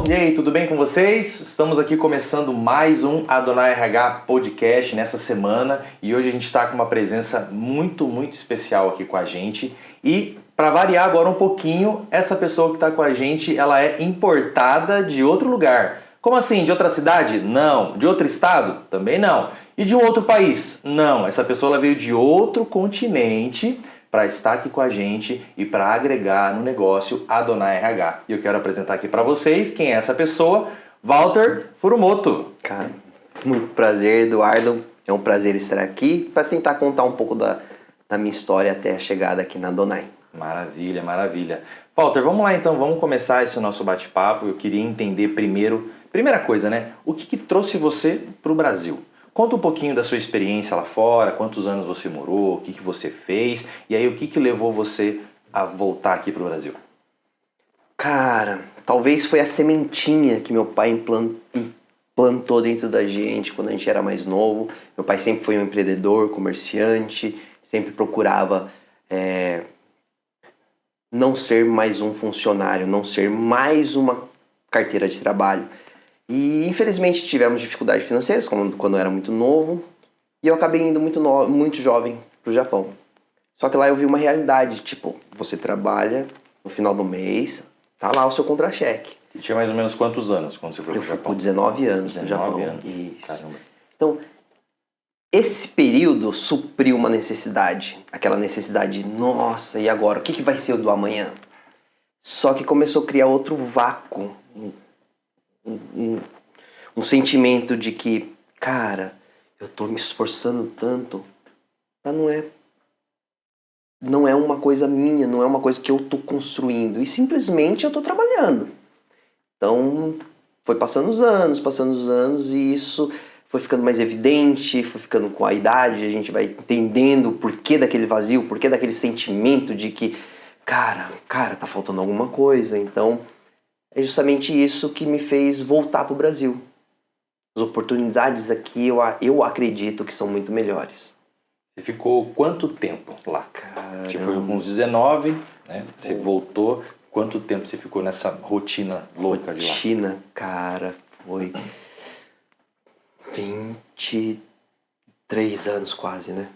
pessoal, e aí, tudo bem com vocês? Estamos aqui começando mais um Adonai RH Podcast nessa semana e hoje a gente está com uma presença muito especial aqui com a gente e para variar agora um pouquinho, essa pessoa que está com a gente, ela é importada de outro lugar. Como assim? De outra cidade? Não. De outro estado? Também não. E de um outro país? Não. Essa pessoa ela veio de outro continente para estar aqui com a gente e para agregar no negócio Adonai RH. E eu quero apresentar aqui para vocês quem é essa pessoa, Walter Furumoto. Cara, muito prazer, Eduardo. É um prazer estar aqui para tentar contar um pouco da minha história até a chegada aqui na Adonai. Maravilha, maravilha. Walter, vamos lá então, vamos começar esse nosso bate-papo. Eu queria entender primeira coisa, né? O que trouxe você para o Brasil? Conta um pouquinho da sua experiência lá fora, quantos anos você morou, o que você fez, e aí o que levou você a voltar aqui para o Brasil? Cara, talvez foi a sementinha que meu pai implantou dentro da gente quando a gente era mais novo. Meu pai sempre foi um empreendedor, comerciante, sempre procurava não ser mais um funcionário, não ser mais uma carteira de trabalho. E infelizmente tivemos dificuldades financeiras quando eu era muito novo e eu acabei indo muito jovem para o Japão. Só que lá eu vi uma realidade, tipo, você trabalha no final do mês, tá lá o seu contra-cheque. Você tinha mais ou menos quantos anos quando você foi para o Japão? Eu fui com 19 anos no Japão. 19 anos? Isso. Caramba. Então, esse período supriu uma necessidade, aquela necessidade, nossa, e agora? O que vai ser o do amanhã? Só que começou a criar outro vácuo, um sentimento de que, cara, eu tô me esforçando tanto, mas não é uma coisa minha, não é uma coisa que eu tô construindo, e simplesmente eu tô trabalhando. Então, foi passando os anos, e isso foi ficando mais evidente, foi ficando com a idade, a gente vai entendendo o porquê daquele vazio, o porquê daquele sentimento de que, cara, tá faltando alguma coisa. Então, é justamente isso que me fez voltar para o Brasil. As oportunidades aqui eu acredito que são muito melhores. Você ficou quanto tempo lá? Caramba. Você foi com uns 19, né? Você voltou. Quanto tempo você ficou nessa rotina louca de lá? Rotina, cara, foi 23 anos quase, né?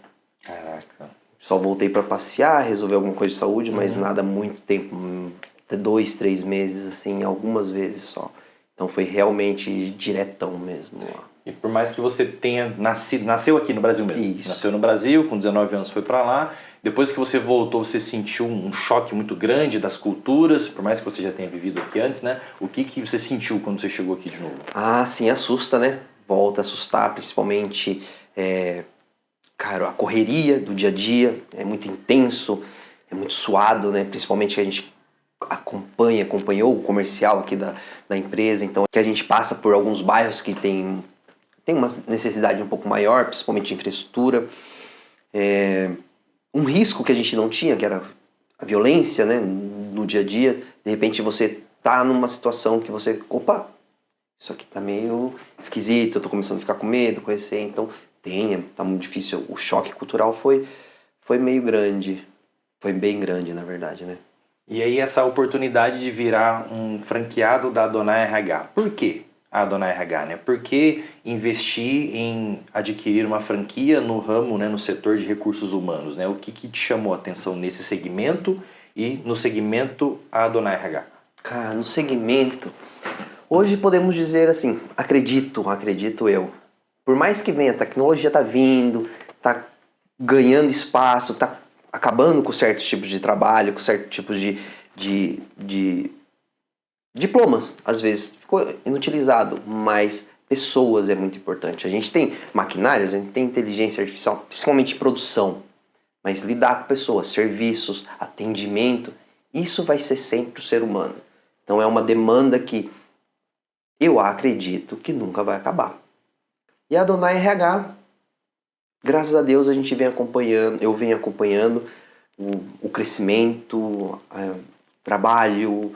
Caraca. Só voltei para passear, resolver alguma coisa de saúde, mas nada muito tempo, 2, 3 meses, assim, algumas vezes só. Então foi realmente diretão mesmo lá. E por mais que você tenha nasceu aqui no Brasil mesmo. Isso. Nasceu no Brasil, com 19 anos foi para lá. Depois que você voltou, você sentiu um choque muito grande das culturas, por mais que você já tenha vivido aqui antes, né? O que você sentiu quando você chegou aqui de novo? Ah, sim, assusta, né? Volta a assustar, principalmente, cara, a correria do dia a dia é muito intenso, é muito suado, né? Principalmente que a gente acompanhou o comercial aqui da empresa, então que a gente passa por alguns bairros que tem uma necessidade um pouco maior, principalmente de infraestrutura. Um risco que a gente não tinha, que era a violência, né, no dia a dia. De repente você tá numa situação que você, opa, isso aqui tá meio esquisito, eu tô começando a ficar com medo, conhecer, então tá muito difícil. O choque cultural foi meio grande, foi bem grande na verdade, né. E aí essa oportunidade de virar um franqueado da Adonai RH. Por quê a Adonai RH, né? Por que investir em adquirir uma franquia no ramo, né, no setor de recursos humanos, né? O que te chamou a atenção nesse segmento e no segmento Adonai RH? Cara, no segmento, hoje podemos dizer assim, acredito eu. Por mais que venha, a tecnologia tá vindo, tá ganhando espaço, tá acabando com certos tipos de trabalho, com certos tipos de diplomas, às vezes ficou inutilizado, mas pessoas é muito importante. A gente tem maquinários, a gente tem inteligência artificial, principalmente em produção, mas lidar com pessoas, serviços, atendimento, isso vai ser sempre o ser humano. Então é uma demanda que eu acredito que nunca vai acabar. E a Adonai RH, graças a Deus a gente vem acompanhando, eu venho acompanhando o crescimento, o trabalho,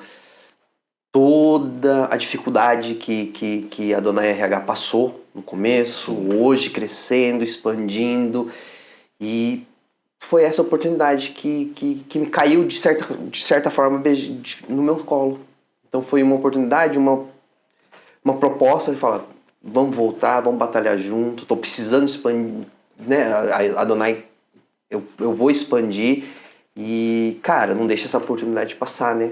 toda a dificuldade que a Adonai RH passou no começo, hoje crescendo, expandindo, e foi essa oportunidade que me caiu de certa forma no meu colo. Então foi uma oportunidade, uma uma proposta e fala, vamos voltar, vamos batalhar junto, tô precisando expandir, né? A Adonai, eu vou expandir e, cara, não deixa essa oportunidade passar, né?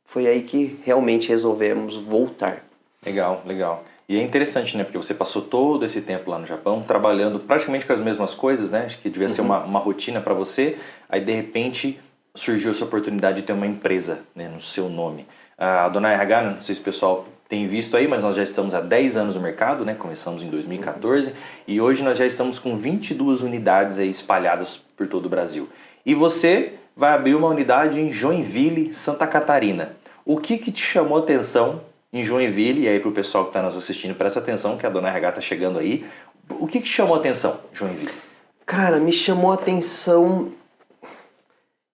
Foi aí que realmente resolvemos voltar. Legal, legal. E é interessante, né? Porque você passou todo esse tempo lá no Japão, trabalhando praticamente com as mesmas coisas, né? Acho que devia ser uma rotina para você. Aí, de repente, surgiu essa oportunidade de ter uma empresa, né, no seu nome. A Adonai RH, não sei se o pessoal tem visto aí, mas nós já estamos há 10 anos no mercado, né? Começamos em 2014 e hoje nós já estamos com 22 unidades aí espalhadas por todo o Brasil. E você vai abrir uma unidade em Joinville, Santa Catarina. O que te chamou a atenção em Joinville? E aí para o pessoal que está nos assistindo, presta atenção que a Adonai RH está chegando aí. O que te chamou a atenção, Joinville? Cara, me chamou a atenção,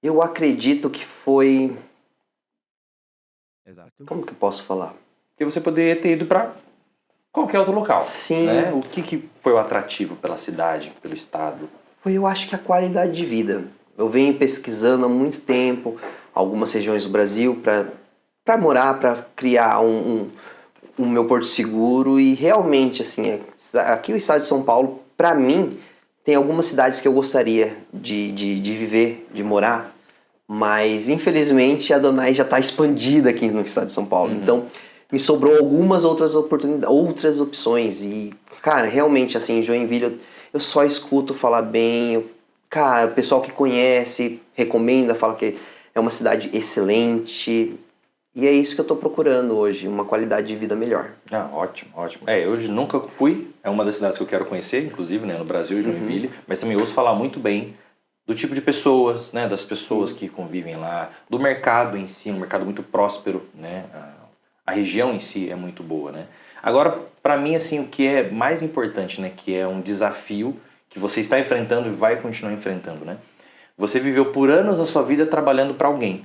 eu acredito que foi... Exato. Como que eu posso falar? Que você poderia ter ido para qualquer outro local. Sim. Né? O que foi o atrativo pela cidade, pelo estado? Foi, eu acho que a qualidade de vida. Eu venho pesquisando há muito tempo algumas regiões do Brasil para morar, para criar um meu porto seguro e realmente, assim, aqui o estado de São Paulo, para mim, tem algumas cidades que eu gostaria de viver, de morar, mas infelizmente a Adonai já está expandida aqui no estado de São Paulo. Então me sobrou algumas outras oportunidades, outras opções e, cara, realmente assim, em Joinville eu só escuto falar bem, cara, o pessoal que conhece recomenda, fala que é uma cidade excelente e é isso que eu estou procurando hoje, uma qualidade de vida melhor. Ah, ótimo, ótimo. Eu nunca fui, é uma das cidades que eu quero conhecer, inclusive, né, no Brasil, Joinville, mas também ouço falar muito bem do tipo de pessoas, né, das pessoas que convivem lá, do mercado em si, um mercado muito próspero, né, a região em si é muito boa, né. Agora, para mim, assim, o que é mais importante, né, que é um desafio que você está enfrentando e vai continuar enfrentando, né, você viveu por anos a sua vida trabalhando para alguém,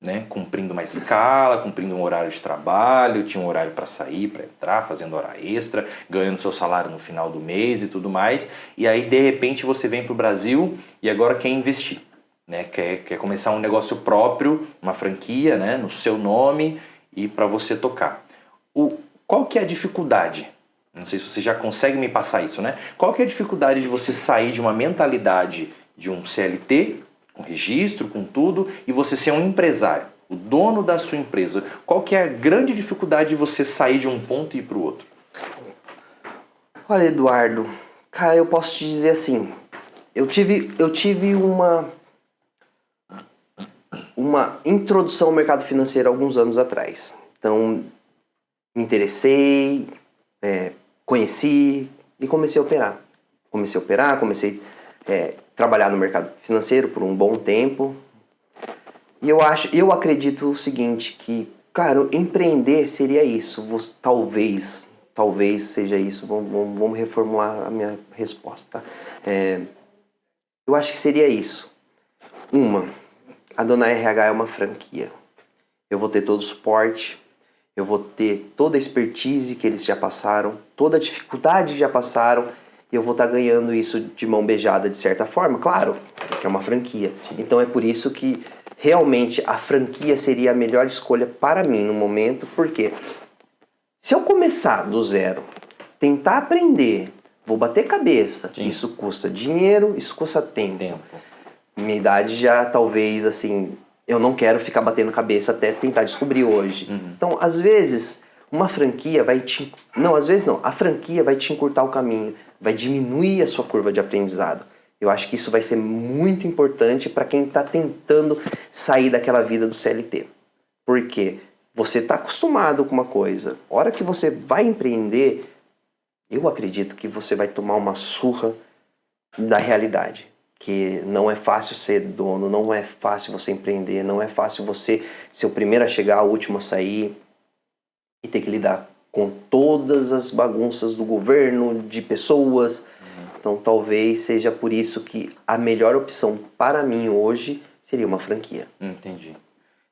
né, cumprindo uma escala, cumprindo um horário de trabalho, tinha um horário para sair, para entrar, fazendo hora extra, ganhando seu salário no final do mês e tudo mais, e aí de repente você vem para o Brasil e agora quer investir, né, quer começar um negócio próprio, uma franquia, né, no seu nome e para você tocar. Qual que é a dificuldade? Não sei se você já consegue me passar isso, né? Qual que é a dificuldade de você sair de uma mentalidade de um CLT, com registro, com tudo, e você ser um empresário, o dono da sua empresa? Qual que é a grande dificuldade de você sair de um ponto e ir para o outro? Olha, Eduardo, cara, eu posso te dizer assim, eu tive uma introdução ao mercado financeiro alguns anos atrás. Então, me interessei, conheci e comecei a operar. Comecei a trabalhar no mercado financeiro por um bom tempo. E eu acredito o seguinte, que, cara, empreender seria isso. Talvez seja isso. Vamos reformular a minha resposta. Tá? Eu acho que seria isso. A Adonai RH é uma franquia. Eu vou ter todo o suporte, eu vou ter toda a expertise que eles já passaram, toda a dificuldade que já passaram, e eu vou estar ganhando isso de mão beijada de certa forma, claro, porque é uma franquia. Então é por isso que realmente a franquia seria a melhor escolha para mim no momento, porque se eu começar do zero, tentar aprender, vou bater cabeça, Sim. Isso custa dinheiro, isso custa tempo. Minha idade já talvez assim, eu não quero ficar batendo cabeça até tentar descobrir hoje. Então, às vezes, uma franquia vai te... Não, às vezes não. A franquia vai te encurtar o caminho, vai diminuir a sua curva de aprendizado. Eu acho que isso vai ser muito importante para quem está tentando sair daquela vida do CLT. Por quê? Você está acostumado com uma coisa. A hora que você vai empreender, eu acredito que você vai tomar uma surra da realidade. Que não é fácil ser dono, não é fácil você empreender, não é fácil você ser o primeiro a chegar, o último a sair e ter que lidar com todas as bagunças do governo, de pessoas. Então talvez seja por isso que a melhor opção para mim hoje seria uma franquia. Entendi.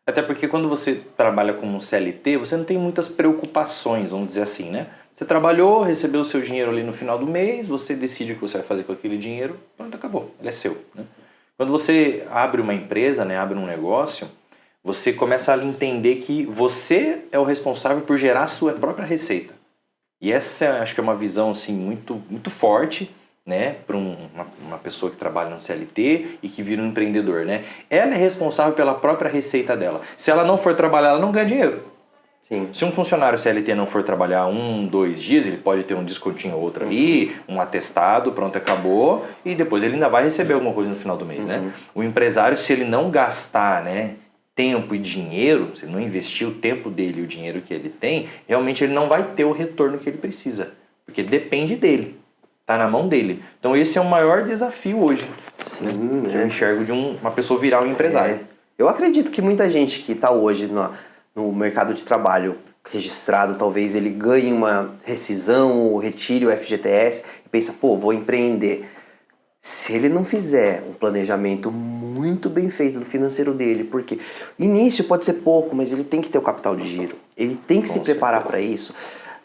Até porque quando você trabalha como um CLT, você não tem muitas preocupações, vamos dizer assim, né? Você trabalhou, recebeu o seu dinheiro ali no final do mês, você decide o que você vai fazer com aquele dinheiro, pronto, acabou, ele é seu, né? Quando você abre uma empresa, né, abre um negócio, você começa a entender que você é o responsável por gerar a sua própria receita. E essa acho que é uma visão assim, muito, muito forte, né, para uma pessoa que trabalha no CLT e que vira um empreendedor, né? Ela é responsável pela própria receita dela. Se ela não for trabalhar, ela não ganha dinheiro. Sim. Se um funcionário CLT não for trabalhar 1, 2 dias, ele pode ter um descontinho ou outro ali, um atestado, pronto, acabou, e depois ele ainda vai receber alguma coisa no final do mês, né? O empresário, se ele não gastar, né, tempo e dinheiro, se ele não investir o tempo dele e o dinheiro que ele tem, realmente ele não vai ter o retorno que ele precisa, porque depende dele, tá na mão dele. Então esse é o maior desafio hoje, Sim, que eu enxergo de uma pessoa virar um empresário. Eu acredito que muita gente que está hoje no mercado de trabalho registrado, talvez ele ganhe uma rescisão ou retire o FGTS e pensa, pô, vou empreender. Se ele não fizer um planejamento muito bem feito do financeiro dele, porque início pode ser pouco, mas ele tem que ter o capital de giro, ele tem que se preparar para isso,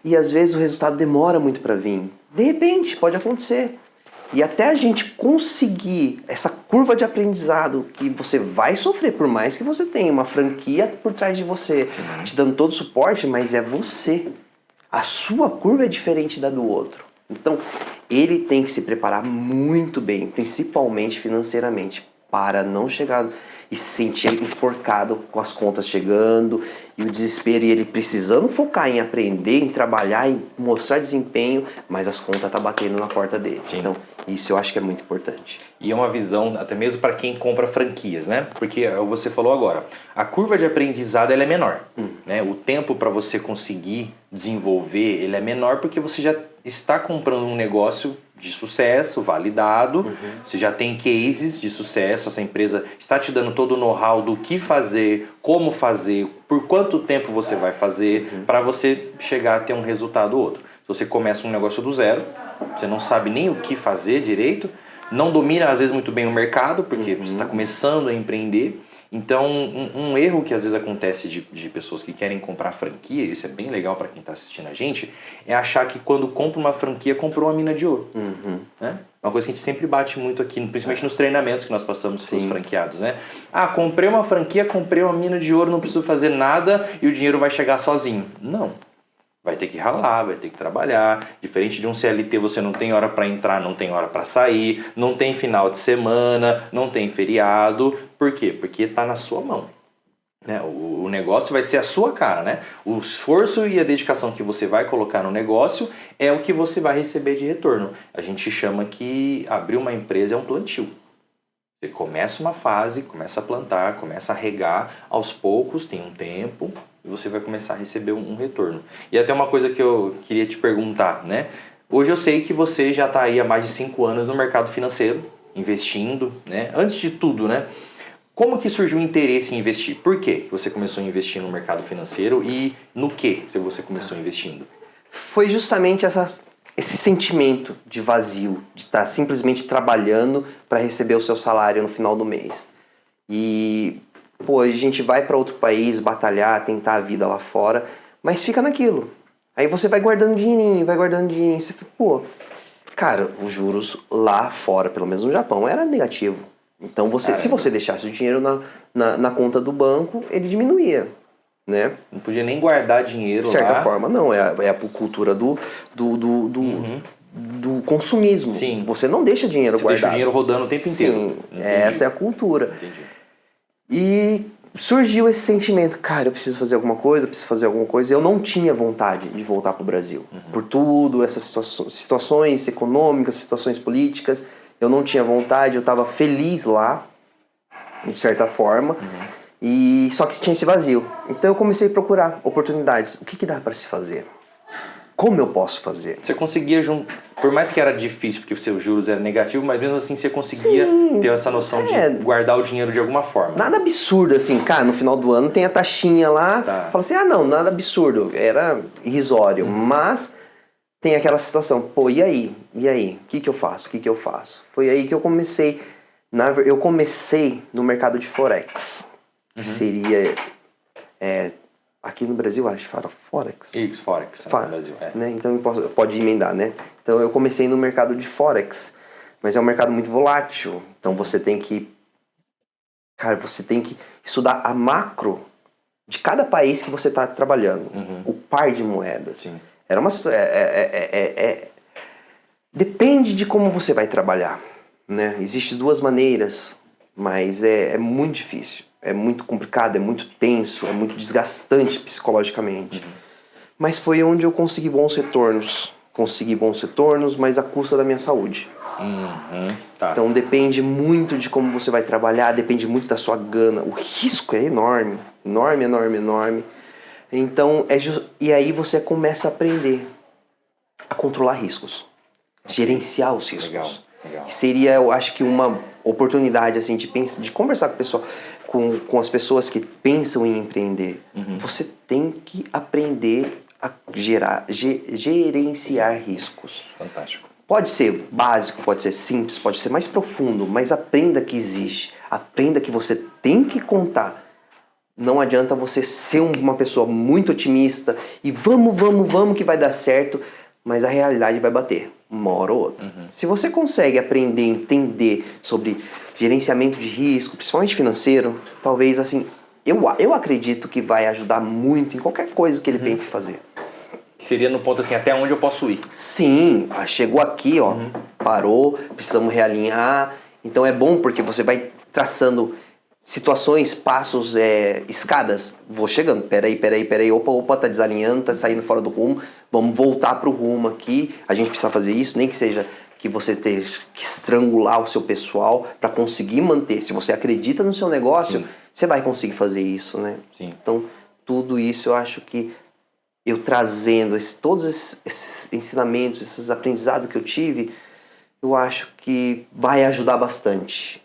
e às vezes o resultado demora muito para vir. De repente, pode acontecer. E até a gente conseguir essa curva de aprendizado que você vai sofrer, por mais que você tenha uma franquia por trás de você, te dando todo o suporte, mas é você. A sua curva é diferente da do outro. Então, ele tem que se preparar muito bem, principalmente financeiramente, para não chegar e se sentir enforcado com as contas chegando e o desespero, e ele precisando focar em aprender, em trabalhar, em mostrar desempenho, mas as contas tá batendo na porta dele. Sim. Então, isso eu acho que é muito importante. E é uma visão até mesmo para quem compra franquias, né? Porque você falou agora, a curva de aprendizado ela é menor, né? O tempo para você conseguir desenvolver ele é menor porque você já está comprando um negócio de sucesso, validado, você já tem cases de sucesso, essa empresa está te dando todo o know-how do que fazer, como fazer, por quanto tempo você vai fazer, para você chegar a ter um resultado ou outro. Se você começa um negócio do zero, você não sabe nem o que fazer direito, não domina às vezes muito bem o mercado, porque você está começando a empreender. Então, um erro que às vezes acontece de pessoas que querem comprar franquia, isso é bem legal para quem está assistindo a gente, é achar que quando compra uma franquia, comprou uma mina de ouro. Né? Uma coisa que a gente sempre bate muito aqui, principalmente nos treinamentos que nós passamos com os franqueados, né? Ah, comprei uma franquia, comprei uma mina de ouro, não preciso fazer nada e o dinheiro vai chegar sozinho. Não. Vai ter que ralar, vai ter que trabalhar. Diferente de um CLT, você não tem hora para entrar, não tem hora para sair, não tem final de semana, não tem feriado. Por quê? Porque está na sua mão. Né? O negócio vai ser a sua cara, né? O esforço e a dedicação que você vai colocar no negócio é o que você vai receber de retorno. A gente chama que abrir uma empresa é um plantio. Você começa uma fase, começa a plantar, começa a regar, aos poucos, tem um tempo, e você vai começar a receber um retorno. E até uma coisa que eu queria te perguntar, né? Hoje eu sei que você já está aí há mais de 5 anos no mercado financeiro, investindo, né? Antes de tudo, né? Como que surgiu o interesse em investir? Por que você começou a investir no mercado financeiro e no que você começou investindo? Foi justamente esse sentimento de vazio, de estar simplesmente trabalhando para receber o seu salário no final do mês. E, pô, a gente vai para outro país batalhar, tentar a vida lá fora, mas fica naquilo. Aí você vai guardando dinheirinho, você fica, pô, cara, os juros lá fora, pelo menos no Japão, era negativo. Então, se você deixasse o dinheiro na conta do banco, ele diminuía, né? Não podia nem guardar dinheiro de certa lá. forma, não. É a cultura do consumismo. Sim. Você não deixa dinheiro guardado. Deixa o dinheiro rodando o tempo inteiro. Sim, essa é a cultura. Entendi. E surgiu esse sentimento, cara, eu preciso fazer alguma coisa, Eu não tinha vontade de voltar para o Brasil. Por tudo, essas situações econômicas, situações políticas, eu não tinha vontade, eu estava feliz lá, de certa forma, e só que tinha esse vazio. Então eu comecei a procurar oportunidades. O que dá para se fazer? Como eu posso fazer? Você conseguia, por mais que era difícil, porque os seus juros eram negativos, mas mesmo assim você conseguia ter essa noção de guardar o dinheiro de alguma forma. Nada absurdo, assim, cara, no final do ano tem a taxinha lá, fala assim, não, nada absurdo, era irrisório, mas tem aquela situação, pô, e aí? O que eu faço? Foi aí que eu comecei, eu comecei no mercado de Forex, que seria... Aqui no Brasil, acho que fala Forex. Isso, Forex. No Brasil, né? Então pode emendar, né? Então eu comecei no mercado de Forex, mas é um mercado muito volátil. Então você tem que Cara, você tem que estudar a macro de cada país que você está trabalhando. O par de moedas. Sim. Era uma... Depende de como você vai trabalhar, né? Existem duas maneiras, mas é muito difícil. É muito complicado, é muito tenso, é muito desgastante psicologicamente. Mas foi onde eu consegui bons retornos. Consegui bons retornos, mas à custa da minha saúde. Tá. Então depende muito de como você vai trabalhar, depende muito da sua gana. O risco é enorme, enorme, enorme, enorme. Então, e aí você começa a aprender a controlar riscos, gerenciar os riscos. Legal. Seria, eu acho que uma oportunidade assim de conversar com o pessoal, com as pessoas que pensam em empreender. Você tem que aprender a gerenciar riscos. Fantástico. Pode ser básico, pode ser simples, pode ser mais profundo, mas aprenda que existe. Aprenda que você tem que contar. Não adianta você ser uma pessoa muito otimista e vamos que vai dar certo, mas a realidade vai bater, uma hora ou outra. Se você consegue aprender, entender sobre gerenciamento de risco, principalmente financeiro, talvez assim, eu acredito que vai ajudar muito em qualquer coisa que ele pense em fazer. Seria no ponto assim, até onde eu posso ir? Sim, chegou aqui, ó, parou, precisamos realinhar. Então é bom porque você vai traçando situações, passos, escadas. Vou chegando, peraí, opa, tá desalinhando, tá saindo fora do rumo, vamos voltar pro rumo aqui. A gente precisa fazer isso, nem que seja que você tenha que estrangular o seu pessoal para conseguir manter. Se você acredita no seu negócio, você vai conseguir fazer isso, né? Sim. Então, tudo isso eu acho que eu trazendo todos esses ensinamentos, esses aprendizados que eu tive, eu acho que vai ajudar bastante,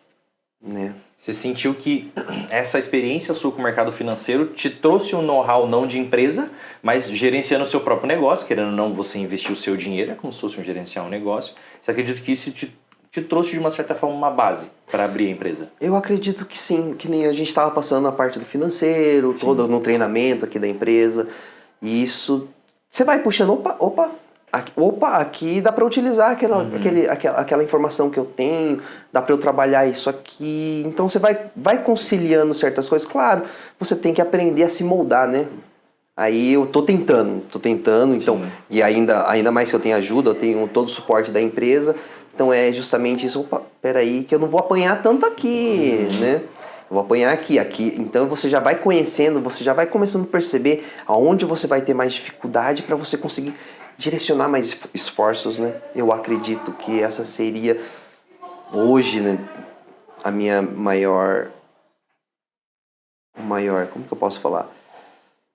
né? Você sentiu que essa experiência sua com o mercado financeiro te trouxe um know-how não de empresa, mas gerenciando o seu próprio negócio, querendo ou não você investir o seu dinheiro, é como se fosse gerenciar um negócio. Você acredita que isso te trouxe de uma certa forma uma base para abrir a empresa? Eu acredito que sim, que nem a gente estava passando na parte do financeiro, todo no treinamento aqui da empresa. E isso, você vai puxando, aqui dá para utilizar aquela informação que eu tenho, dá para eu trabalhar isso aqui. Então você vai conciliando certas coisas. Claro, você tem que aprender a se moldar, né? Aí eu tô tentando, então, e ainda mais que eu tenho ajuda, eu tenho todo o suporte da empresa. Então é justamente isso, peraí, que eu não vou apanhar tanto aqui, né? Eu vou apanhar aqui. Então você já vai conhecendo, você já vai começando a perceber aonde você vai ter mais dificuldade para você conseguir direcionar mais esforços, né? Eu acredito que essa seria, hoje, né, a minha maior, como que eu posso falar?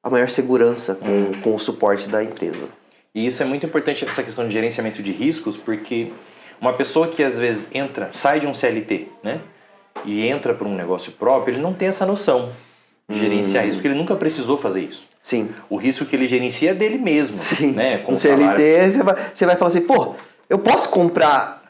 A maior segurança com o suporte da empresa. E isso é muito importante, essa questão de gerenciamento de riscos, porque uma pessoa que às vezes sai de um CLT, né? E entra para um negócio próprio, ele não tem essa noção de gerenciar isso, porque ele nunca precisou fazer isso. Sim. O risco que ele gerencia é dele mesmo. Sim. Né? Com no CLT, você vai falar assim, pô, eu posso comprar...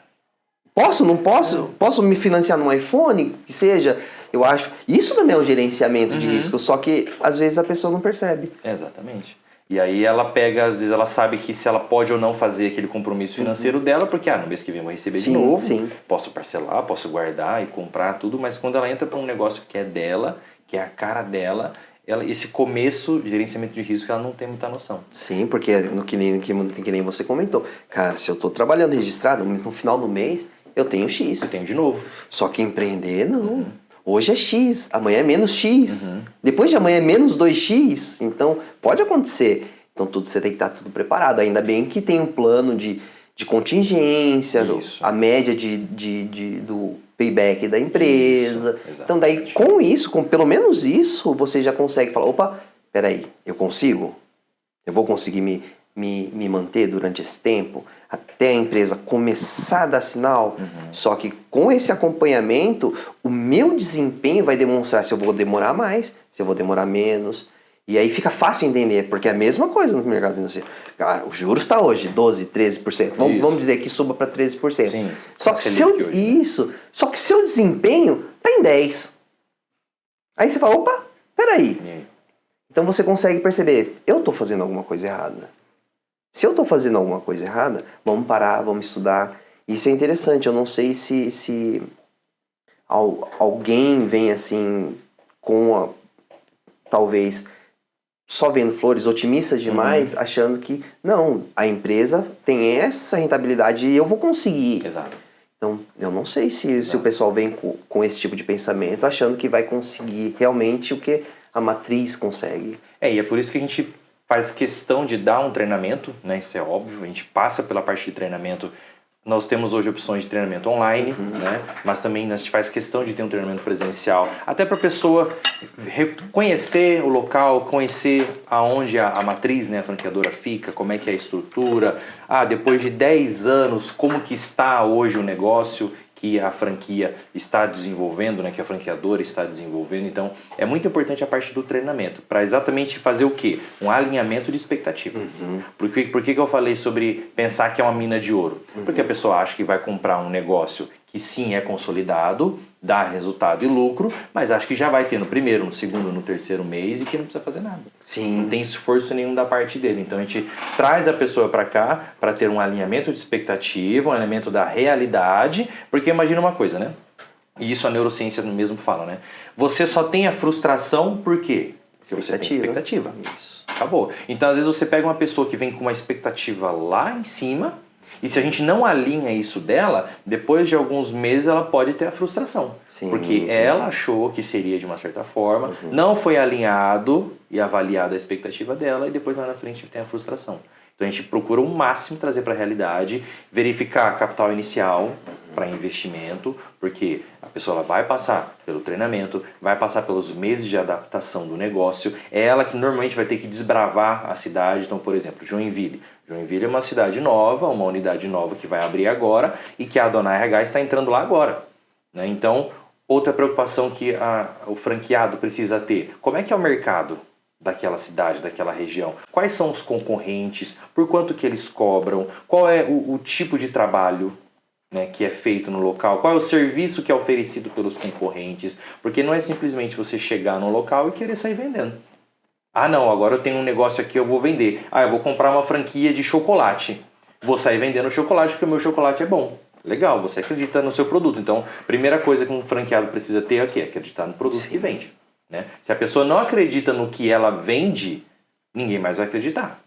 Não posso? Posso me financiar num iPhone? Que seja... Eu acho... Isso também é um gerenciamento de risco, só que às vezes a pessoa não percebe. Exatamente. E aí ela pega, às vezes ela sabe que se ela pode ou não fazer aquele compromisso financeiro dela, porque no mês que vem eu vou receber de novo, posso parcelar, posso guardar e comprar tudo, mas quando ela entra para um negócio que é dela, que é a cara dela, esse começo de gerenciamento de risco ela não tem muita noção. Sim, porque que nem você comentou, cara, se eu estou trabalhando registrado, no final do mês eu tenho X. Eu tenho de novo. Só que empreender não. Hoje é X, amanhã é menos X, depois de amanhã é menos 2X, então pode acontecer. Então você tem que estar tudo preparado. Ainda bem que tem um plano de contingência, a média do payback da empresa. Então daí com isso, com pelo menos isso, você já consegue falar, opa, peraí, eu consigo? Eu vou conseguir me manter durante esse tempo? Até a empresa começar a dar sinal, só que com esse acompanhamento, o meu desempenho vai demonstrar se eu vou demorar mais, se eu vou demorar menos. E aí fica fácil entender, porque é a mesma coisa no mercado financeiro. Cara, o juros está hoje 12%, 13%. Vamos dizer que suba para 13%. Sim, só que seu desempenho está em 10%. Aí você fala, opa, peraí. Então você consegue perceber, eu estou fazendo alguma coisa errada. Se eu estou fazendo alguma coisa errada, vamos parar, vamos estudar. Isso é interessante, eu não sei se alguém vem assim com talvez só vendo flores, otimistas demais, achando que não, a empresa tem essa rentabilidade e eu vou conseguir. Exato. Então, eu não sei se o pessoal vem com esse tipo de pensamento, achando que vai conseguir realmente o que a matriz consegue. E é por isso que a gente faz questão de dar um treinamento, né? Isso é óbvio, a gente passa pela parte de treinamento. Nós temos hoje opções de treinamento online, né? Mas também a gente faz questão de ter um treinamento presencial, até para a pessoa reconhecer o local, conhecer aonde a matriz, né, a franqueadora fica, como é que é a estrutura. Depois de 10 anos, como que está hoje o negócio que a franquia está desenvolvendo, né, que a franqueadora está desenvolvendo. Então, é muito importante a parte do treinamento, para exatamente fazer o quê? Um alinhamento de expectativa. Por que eu falei sobre pensar que é uma mina de ouro? Porque a pessoa acha que vai comprar um negócio que sim é consolidado, dá resultado e lucro, mas acha que já vai ter no primeiro, no segundo, no terceiro mês e que não precisa fazer nada. Sim. Não tem esforço nenhum da parte dele. Então a gente traz a pessoa para cá para ter um alinhamento de expectativa, um alinhamento da realidade, porque imagina uma coisa, né? E isso a neurociência mesmo fala, né? Você só tem a frustração por quê? Se você tem expectativa. Isso. Acabou. Então às vezes você pega uma pessoa que vem com uma expectativa lá em cima, e se a gente não alinha isso dela, depois de alguns meses ela pode ter a frustração. Sim, porque ela achou que seria de uma certa forma, não foi alinhado e avaliado a expectativa dela, e depois lá na frente tem a frustração. Então a gente procura o máximo trazer para a realidade, verificar capital inicial para investimento, porque a pessoa ela vai passar pelo treinamento, vai passar pelos meses de adaptação do negócio, é ela que normalmente vai ter que desbravar a cidade. Então, por exemplo, Joinville. Joinville é uma cidade nova, uma unidade nova que vai abrir agora e que a Adonai RH está entrando lá agora, né? Então, outra preocupação que o franqueado precisa ter, como é que é o mercado daquela cidade, daquela região? Quais são os concorrentes? Por quanto que eles cobram? Qual é o tipo de trabalho, né, que é feito no local? Qual é o serviço que é oferecido pelos concorrentes? Porque não é simplesmente você chegar no local e querer sair vendendo. Não, agora eu tenho um negócio aqui, eu vou vender. Eu vou comprar uma franquia de chocolate. Vou sair vendendo chocolate porque o meu chocolate é bom. Legal, você acredita no seu produto. Então, primeira coisa que um franqueado precisa ter aqui é acreditar no produto que vende, né? Se a pessoa não acredita no que ela vende, ninguém mais vai acreditar.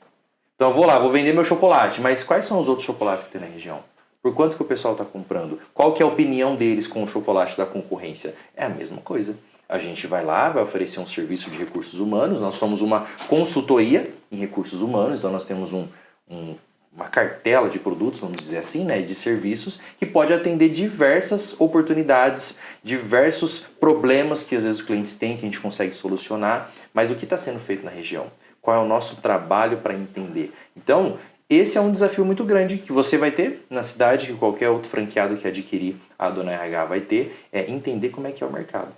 Então eu vou lá, vou vender meu chocolate, mas quais são os outros chocolates que tem na região? Por quanto que o pessoal está comprando? Qual que é a opinião deles com o chocolate da concorrência? É a mesma coisa. A gente vai lá, vai oferecer um serviço de recursos humanos. Nós somos uma consultoria em recursos humanos, então nós temos uma cartela de produtos, vamos dizer assim, né, de serviços, que pode atender diversas oportunidades, diversos problemas que às vezes os clientes têm, que a gente consegue solucionar. Mas o que está sendo feito na região? Qual é o nosso trabalho para entender? Então, esse é um desafio muito grande que você vai ter na cidade, que qualquer outro franqueado que adquirir a Adonai RH vai ter, é entender como é que é o mercado,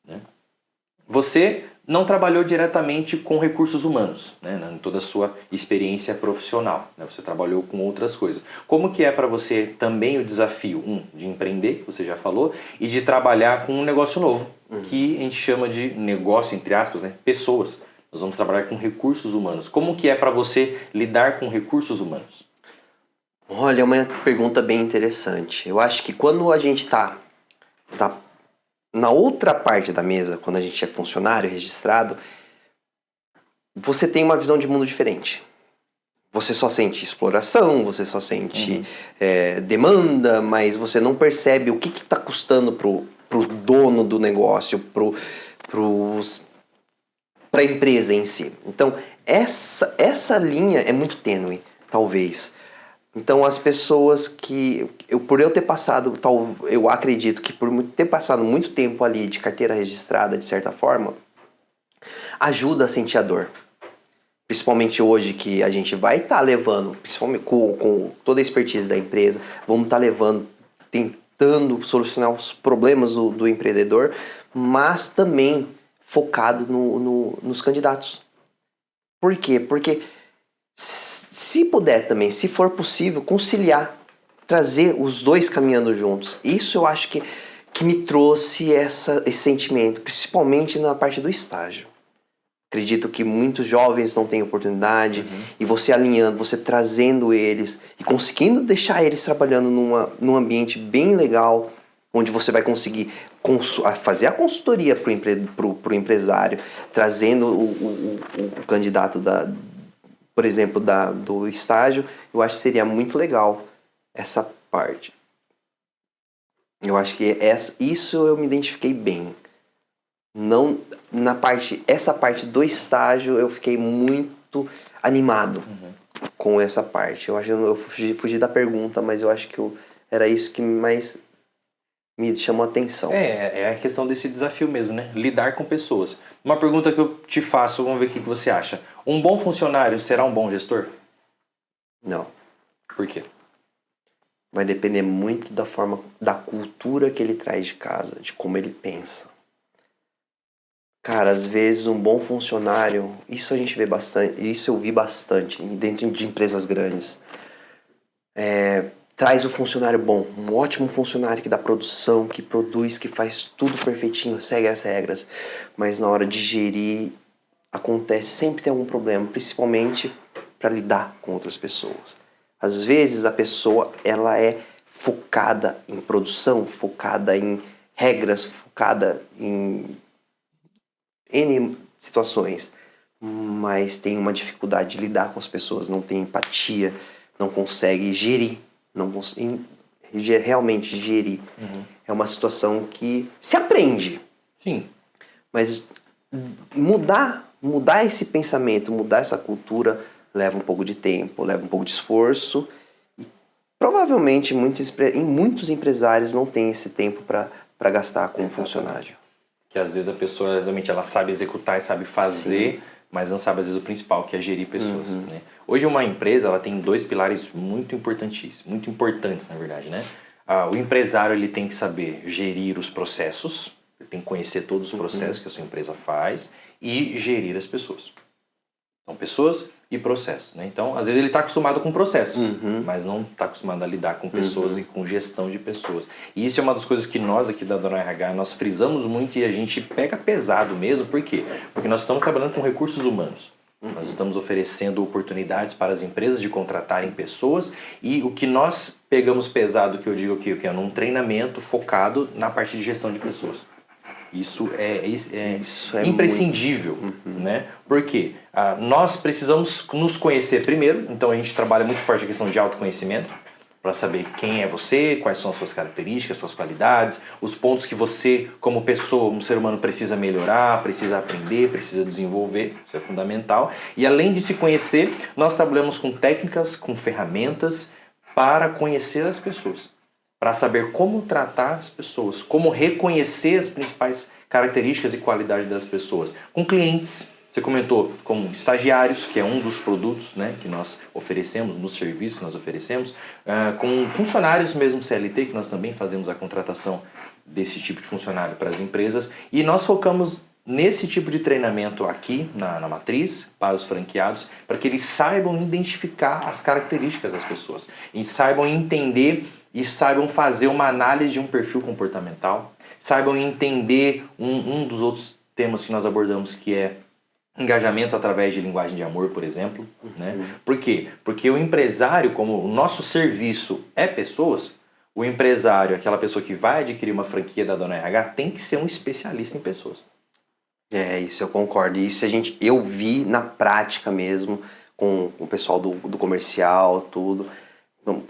né? Você não trabalhou diretamente com recursos humanos, né, em toda a sua experiência profissional, né? Você trabalhou com outras coisas. Como que é para você também o desafio, de empreender, que você já falou, e de trabalhar com um negócio novo, que a gente chama de negócio, entre aspas, né, pessoas. Nós vamos trabalhar com recursos humanos. Como que é para você lidar com recursos humanos? Olha, é uma pergunta bem interessante. Eu acho que quando a gente tá na outra parte da mesa, quando a gente é funcionário registrado, você tem uma visão de mundo diferente. Você só sente exploração, você só sente demanda, mas você não percebe o que está custando pro dono do negócio, para a empresa em si. Então, essa linha é muito tênue, talvez. Então, as pessoas que... Eu acredito que por ter passado muito tempo ali de carteira registrada, de certa forma, ajuda a sentir a dor. Principalmente hoje que a gente vai estar levando, principalmente com toda a expertise da empresa, vamos estar levando, tentando solucionar os problemas do empreendedor, mas também focado nos candidatos. Por quê? Porque se puder também, se for possível, conciliar, trazer os dois caminhando juntos. Isso eu acho que me trouxe esse sentimento, principalmente na parte do estágio. Acredito que muitos jovens não têm oportunidade, e você alinhando, você trazendo eles e conseguindo deixar eles trabalhando num ambiente bem legal, onde você vai conseguir fazer a consultoria para o empresário, trazendo o candidato, por exemplo, do estágio, eu acho que seria muito legal essa parte. Eu acho que isso eu me identifiquei bem. Não essa parte do estágio eu fiquei muito animado com essa parte. Eu fugi da pergunta, mas eu acho que era isso que mais me chamou a atenção. É a questão desse desafio mesmo, né? Lidar com pessoas. Uma pergunta que eu te faço, vamos ver o que você acha. Um bom funcionário será um bom gestor? Não. Por quê? Vai depender muito da cultura que ele traz de casa, de como ele pensa. Cara, às vezes um bom funcionário, isso a gente vê bastante, isso eu vi bastante dentro de empresas grandes. Traz o funcionário bom, um ótimo funcionário que dá produção, que produz, que faz tudo perfeitinho, segue as regras. Mas na hora de gerir, sempre tem algum problema, principalmente para lidar com outras pessoas. Às vezes a pessoa ela é focada em produção, focada em regras, focada em N situações, mas tem uma dificuldade de lidar com as pessoas, não tem empatia, não consegue gerir, não consegue realmente gerir. É uma situação que se aprende. Sim. Mas mudar esse pensamento, mudar essa cultura, leva um pouco de tempo, leva um pouco de esforço. E provavelmente muitos empresários não têm esse tempo para gastar com um funcionário. Que às vezes a pessoa realmente ela sabe executar e sabe fazer, sim, mas não sabe às vezes o principal, que é gerir pessoas. Né? Hoje uma empresa ela tem 2 pilares muito importantes na verdade, né? O empresário ele tem que saber gerir os processos, ele tem que conhecer todos os processos que a sua empresa faz e gerir as pessoas. São pessoas e processos, né? Então, às vezes ele está acostumado com processos, mas não está acostumado a lidar com pessoas e com gestão de pessoas. E isso é uma das coisas que nós aqui da Adonai RH, nós frisamos muito e a gente pega pesado mesmo. Por quê? Porque nós estamos trabalhando com recursos humanos. Nós estamos oferecendo oportunidades para as empresas de contratarem pessoas e o que nós pegamos pesado, que eu digo aqui, que é num treinamento focado na parte de gestão de pessoas. Isso é imprescindível, né? Porque nós precisamos nos conhecer primeiro, então a gente trabalha muito forte a questão de autoconhecimento, para saber quem é você, quais são as suas características, suas qualidades, os pontos que você, como pessoa, um ser humano, precisa melhorar, precisa aprender, precisa desenvolver, isso é fundamental. E além de se conhecer, nós trabalhamos com técnicas, com ferramentas para conhecer as pessoas. Para saber como tratar as pessoas, como reconhecer as principais características e qualidades das pessoas. Com clientes, você comentou, com estagiários, que é um dos produtos, né, que nós oferecemos, nos serviços que nós oferecemos, com funcionários mesmo CLT, que nós também fazemos a contratação desse tipo de funcionário para as empresas, e nós focamos nesse tipo de treinamento aqui na matriz, para os franqueados, para que eles saibam identificar as características das pessoas, e saibam entender e saibam fazer uma análise de um perfil comportamental, saibam entender um dos outros temas que nós abordamos, que é engajamento através de linguagem de amor, por exemplo. Né? Por quê? Porque o empresário, como o nosso serviço é pessoas, o empresário, aquela pessoa que vai adquirir uma franquia da Adonai RH, tem que ser um especialista em pessoas. Isso eu concordo. Isso eu vi na prática mesmo, com o pessoal do comercial, tudo.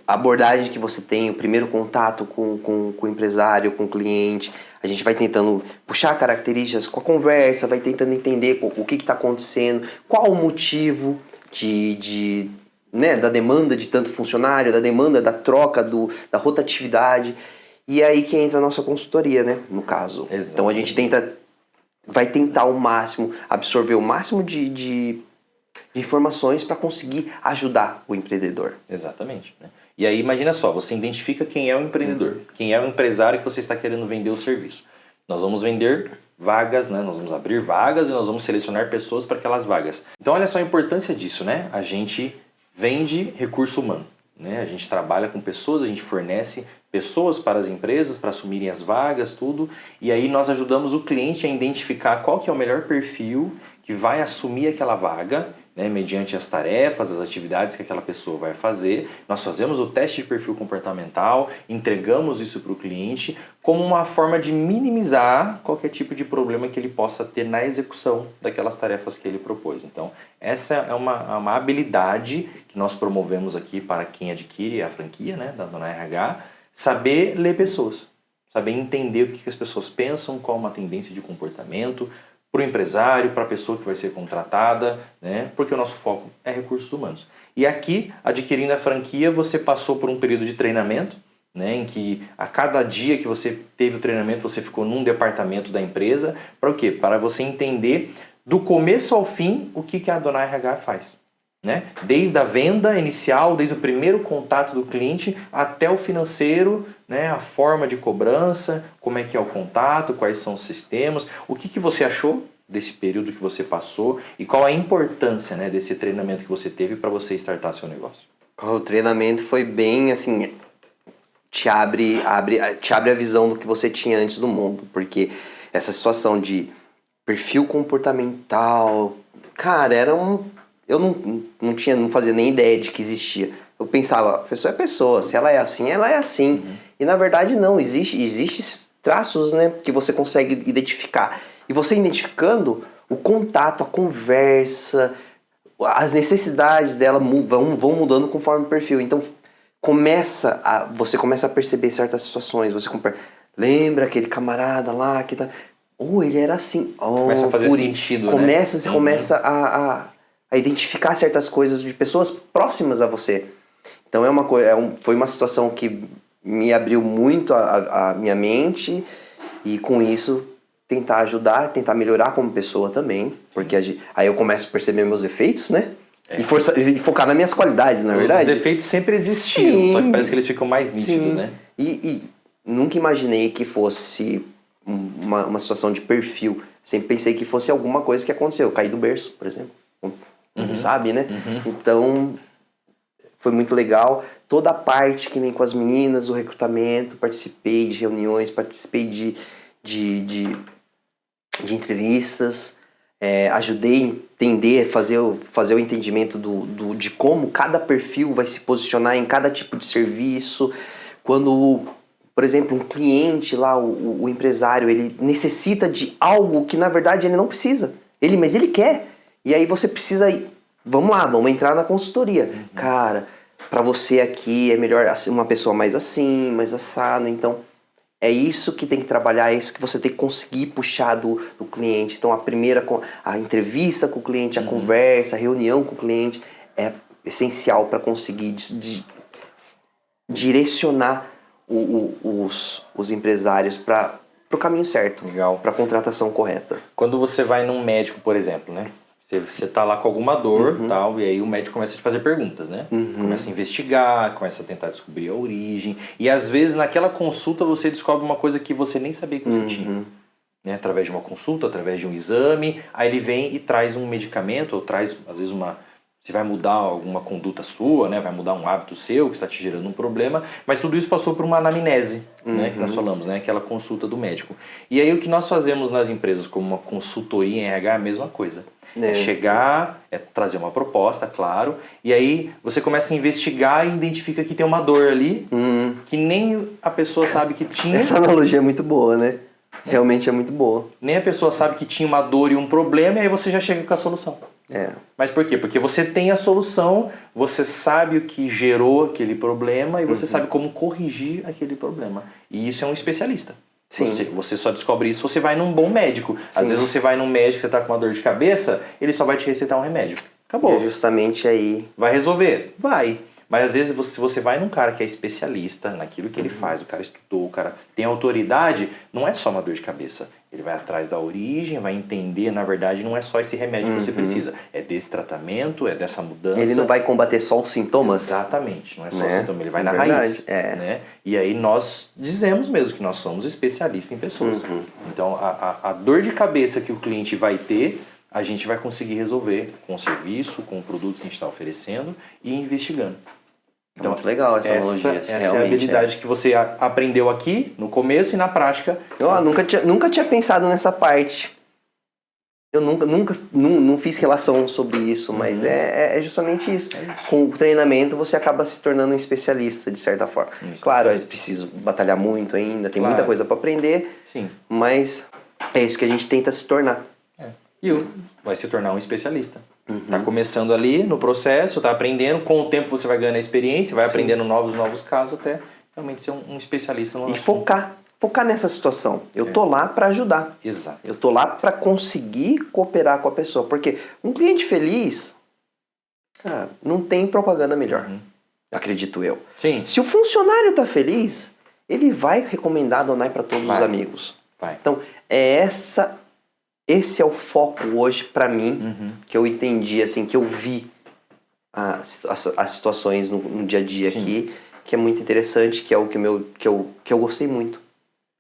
A abordagem que você tem, o primeiro contato com o empresário, com o cliente, a gente vai tentando puxar características com a conversa, vai tentando entender o que está acontecendo, qual o motivo da demanda de tanto funcionário, da demanda da troca, da rotatividade, e é aí que entra a nossa consultoria, né, no caso. Exatamente. Então a gente vai tentar ao máximo, absorver o máximo de informações para conseguir ajudar o empreendedor. Exatamente. Né? E aí imagina só, você identifica quem é o empreendedor, quem é o empresário que você está querendo vender o serviço. Nós vamos vender vagas, né? Nós vamos abrir vagas e nós vamos selecionar pessoas para aquelas vagas. Então olha só a importância disso, né? A gente vende recurso humano, né? A gente trabalha com pessoas, a gente fornece pessoas para as empresas para assumirem as vagas, tudo, e aí nós ajudamos o cliente a identificar qual que é o melhor perfil que vai assumir aquela vaga né, mediante as tarefas, as atividades que aquela pessoa vai fazer. Nós fazemos o teste de perfil comportamental, entregamos isso para o cliente como uma forma de minimizar qualquer tipo de problema que ele possa ter na execução daquelas tarefas que ele propôs. Então, essa é uma habilidade que nós promovemos aqui para quem adquire a franquia, né, da Adonai RH, saber ler pessoas, saber entender o que as pessoas pensam, qual uma tendência de comportamento, para o empresário, para a pessoa que vai ser contratada, né? Porque o nosso foco é recursos humanos. E aqui, adquirindo a franquia, você passou por um período de treinamento, né? Em que a cada dia que você teve o treinamento, você ficou num departamento da empresa. Para o quê? Para você entender do começo ao fim o que a Adonai RH faz. Né? Desde a venda inicial, desde o primeiro contato do cliente até o financeiro, né? A forma de cobrança, como é que é o contato, quais são os sistemas, o que você achou desse período que você passou e qual a importância, né, desse treinamento que você teve para você startar seu negócio. O treinamento foi bem assim, te abre a visão do que você tinha antes do mundo, porque essa situação de perfil comportamental, cara, eu não fazia nem ideia de que existia. Eu pensava, a pessoa é pessoa, se ela é assim, ela é assim. Uhum. E na verdade não, existe traços, né, que você consegue identificar. E você identificando, o contato, a conversa, as necessidades dela vão mudando conforme o perfil. Então você começa a perceber certas situações. Lembra aquele camarada lá que tá... ele era assim. Começa a fazer sentido, né? Você começa a identificar certas coisas de pessoas próximas a você. Então foi uma situação que me abriu muito a minha mente e com isso tentar ajudar, tentar melhorar como pessoa também, porque aí eu começo a perceber meus defeitos, né? E focar nas minhas qualidades, na verdade. Os defeitos sempre existiram, sim, só que parece que eles ficam mais nítidos, sim, né? E nunca imaginei que fosse uma situação de perfil. Sempre pensei que fosse alguma coisa que aconteceu. Eu caí do berço, por exemplo. Ninguém sabe, né? Uhum. Então, foi muito legal. Toda a parte que vem com as meninas, o recrutamento, participei de reuniões, participei de entrevistas, ajudei a entender, fazer o entendimento de como cada perfil vai se posicionar em cada tipo de serviço. Quando, por exemplo, um cliente lá, o empresário, ele necessita de algo que na verdade ele não precisa, mas ele quer. E aí você precisa ir, vamos entrar na consultoria. Uhum. Cara, para você aqui é melhor uma pessoa mais assim, mais assado. Então, é isso que tem que trabalhar, é isso que você tem que conseguir puxar do cliente. Então, a entrevista com o cliente, a conversa, a reunião com o cliente é essencial para conseguir direcionar os empresários para o caminho certo, para a contratação correta. Quando você vai num médico, por exemplo, né? Você tá lá com alguma dor, tal, e aí o médico começa a te fazer perguntas, né? Começa a investigar, começa a tentar descobrir a origem. E às vezes naquela consulta você descobre uma coisa que você nem sabia que você tinha. Né? Através de uma consulta, através de um exame, aí ele vem e traz um medicamento, ou traz, às vezes, você vai mudar alguma conduta sua, né? Vai mudar um hábito seu que está te gerando um problema, mas tudo isso passou por uma anamnese, né? Que nós falamos, né? Aquela consulta do médico. E aí o que nós fazemos nas empresas como uma consultoria em RH é a mesma coisa. É chegar, trazer uma proposta, claro, e aí você começa a investigar e identifica que tem uma dor ali que nem a pessoa sabe que tinha. Essa analogia é muito boa, né? Realmente é muito boa. Nem a pessoa sabe que tinha uma dor e um problema, e aí você já chega com a solução. Mas por quê? Porque você tem a solução, você sabe o que gerou aquele problema e você sabe como corrigir aquele problema. E isso é um especialista. Você só descobre isso se você vai num bom médico. Às vezes você vai num médico, você tá com uma dor de cabeça, ele só vai te receitar um remédio. Acabou. E justamente aí... Vai resolver? Vai. Mas às vezes se você vai num cara que é especialista naquilo que ele faz, o cara estudou, o cara tem autoridade, não é só uma dor de cabeça. Ele vai atrás da origem, vai entender, na verdade, não é só esse remédio que você precisa. É desse tratamento, é dessa mudança. Ele não vai combater só os sintomas? Exatamente, não é só o sintoma, ele vai na raiz. Né? E aí nós dizemos mesmo que nós somos especialistas em pessoas. Então a dor de cabeça que o cliente vai ter, a gente vai conseguir resolver com o serviço, com o produto que a gente está oferecendo e investigando. Então, muito legal essa analogia. Essa é a habilidade que você aprendeu aqui no começo e na prática. Eu nunca tinha pensado nessa parte. Eu nunca não fiz relação sobre isso, mas é justamente isso. Com o treinamento você acaba se tornando um especialista, de certa forma. Claro, eu preciso batalhar muito ainda, tem muita coisa para aprender, Sim. Mas é isso que a gente tenta se tornar. E vai se tornar um especialista. Tá começando ali no processo, tá aprendendo, com o tempo você vai ganhando a experiência, vai aprendendo novos casos até realmente ser um especialista no assunto. Focar nessa situação. Eu tô lá para ajudar. Exato. Eu tô lá para conseguir cooperar com a pessoa. Porque um cliente feliz, cara, não tem propaganda melhor. Acredito eu. Sim. Se o funcionário tá feliz, ele vai recomendar a Donai para todos os amigos. Vai. Então, esse é o foco hoje para mim, que eu entendi, assim, que eu vi as situações no dia a dia aqui, que é muito interessante, que é o que eu gostei muito.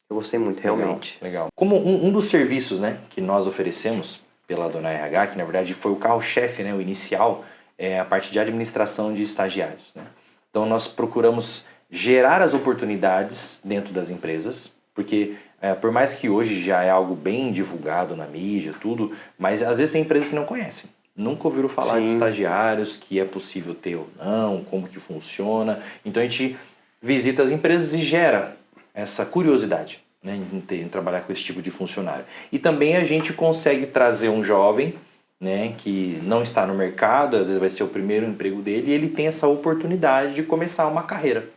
Eu gostei muito, realmente. Legal. Como um dos serviços, né, que nós oferecemos pela Donai RH, que na verdade foi o carro-chefe, né, o inicial, é a parte de administração de estagiários, né? Então nós procuramos gerar as oportunidades dentro das empresas, porque por mais que hoje já é algo bem divulgado na mídia, tudo, mas às vezes tem empresas que não conhecem. Nunca ouviram falar de estagiários, que é possível ter ou não, como que funciona. Então a gente visita as empresas e gera essa curiosidade, né, em trabalhar com esse tipo de funcionário. E também a gente consegue trazer um jovem, né, que não está no mercado, às vezes vai ser o primeiro emprego dele, e ele tem essa oportunidade de começar uma carreira,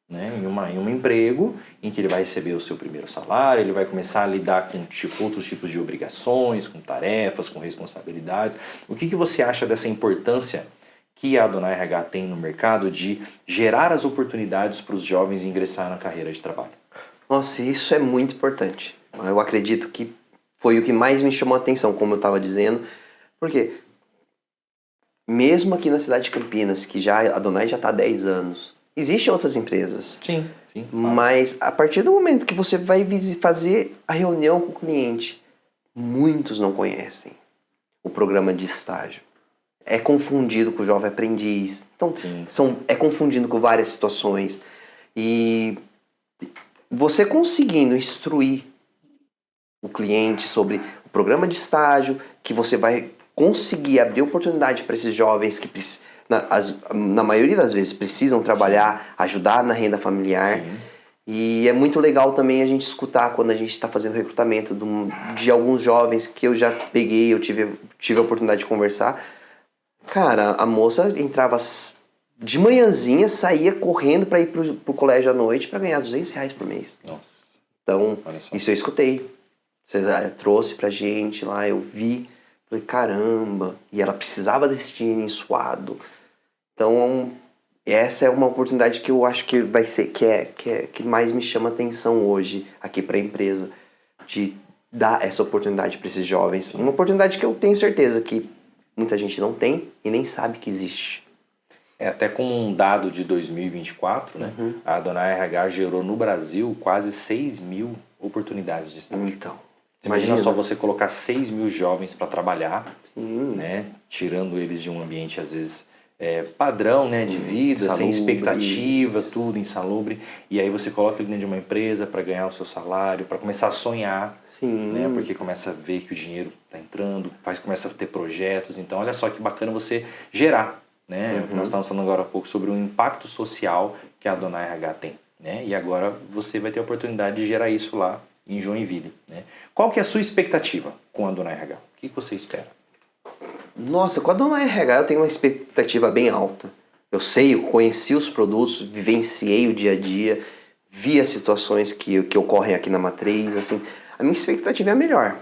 né, em um emprego em que ele vai receber o seu primeiro salário, ele vai começar a lidar com outros tipos de obrigações, com tarefas, com responsabilidades. O que você acha dessa importância que a Donai RH tem no mercado de gerar as oportunidades para os jovens ingressar na carreira de trabalho? Nossa, isso é muito importante. Eu acredito que foi o que mais me chamou a atenção, como eu estava dizendo, porque mesmo aqui na cidade de Campinas, que a Donai já está há 10 anos, existem outras empresas. Sim. Mas a partir do momento que você vai fazer a reunião com o cliente, muitos não conhecem o programa de estágio. É confundido com o jovem aprendiz. Então, é confundido com várias situações. E você conseguindo instruir o cliente sobre o programa de estágio, que você vai conseguir abrir oportunidade para esses jovens que na maioria das vezes precisam trabalhar, ajudar na renda familiar. E é muito legal também a gente escutar quando a gente está fazendo recrutamento de alguns jovens que eu já peguei, eu tive a oportunidade de conversar. Cara, a moça entrava de manhãzinha, saía correndo para ir pro colégio à noite para ganhar R$200 por mês. Nossa. Então, isso eu escutei. Você trouxe pra gente lá, eu vi. Falei, caramba. E ela precisava desse dinheiro suado. Então, essa é uma oportunidade que eu acho que vai ser, que mais me chama atenção hoje aqui para a empresa, de dar essa oportunidade para esses jovens. Uma oportunidade que eu tenho certeza que muita gente não tem e nem sabe que existe. Até com um dado de 2024, né, a Donai RH gerou no Brasil quase 6 mil oportunidades de estágio. Então, imagina só você colocar 6 mil jovens para trabalhar, né, tirando eles de um ambiente às vezes padrão, né, de vida, insalubre, sem expectativa, tudo insalubre, e aí você coloca ele dentro de uma empresa para ganhar o seu salário, para começar a sonhar, né, porque começa a ver que o dinheiro está entrando, começa a ter projetos. Então olha só que bacana você gerar, né? Nós estamos falando agora há pouco sobre o impacto social que a Donai RH tem, né? E agora você vai ter a oportunidade de gerar isso lá em Joinville, né? Qual que é a sua expectativa com a Donai RH? O que você espera? Nossa, com a Donai RH eu tenho uma expectativa bem alta. Eu conheci os produtos, vivenciei o dia a dia, vi as situações que ocorrem aqui na matriz, assim, a minha expectativa é a melhor.